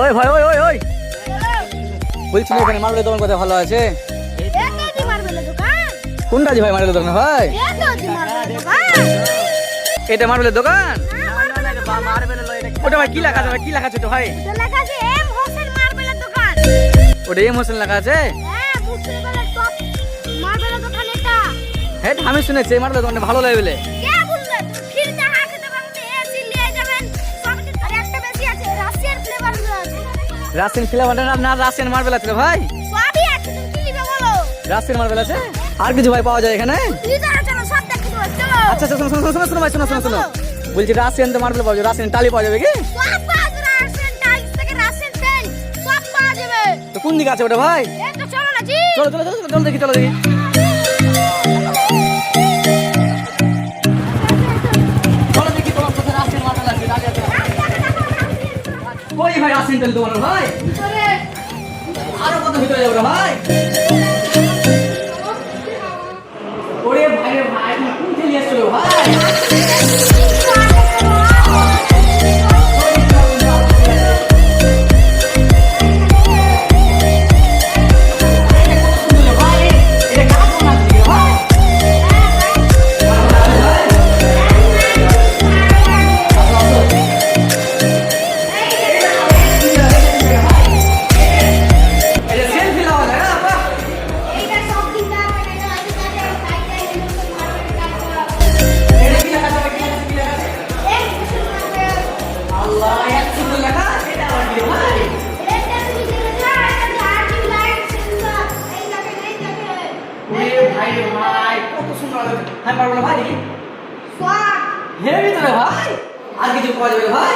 ওই ভাই ওই ওই ওই বলছি না এখানে মার্বেলের দোকান কোথায় ভালো আছে? কোনটা জি ভাই মার্বেলের দোকান ভাই? এটা মার্বেলের দোকান? ওটা ভাই কি লেখা আছে? কি লেখা আছে তো ভাই? ওটা এম হোসেন লেখা আছে? হ্যাঁ আমি শুনেছি মার্বেলের দোকানটা ভালো লেভেলে। রাশিয়ান ফ্লেভার না রাশিয়ান মার্বেল আছে ভাই? রাশিয়ান মার্বেল আছে আর কিছু ভাই পাওয়া যায় এখানে? আচ্ছা শোনো শোনো শোনো শোনো ভাই শোনো শোনো শোনো বলছি রাশিয়ান তো মার্বেল পাওয়া যাবে, রাশিয়ান টালি পাওয়া যাবে কি? তো কোন দিকে আছে ওটা ভাই? চলো চলো চলো চলো দেখি চলো দেখি। চলো দেখি তোমার কোথায় রাশিয়ান মার্বেল আছে টালি আছে। ওই ভাই রাশিয়ান টালি তোমার ভাই? আরো কত ভিতরে যাবো ভাই? ওরে ভাই রে ভাই তুমি কোন খেলি আসছো ভাই? হ্যাঁ পারবো না ভাই দেখি। হেরে ভিতরে ভাই আর কিছু পাওয়া যাবে ভাই?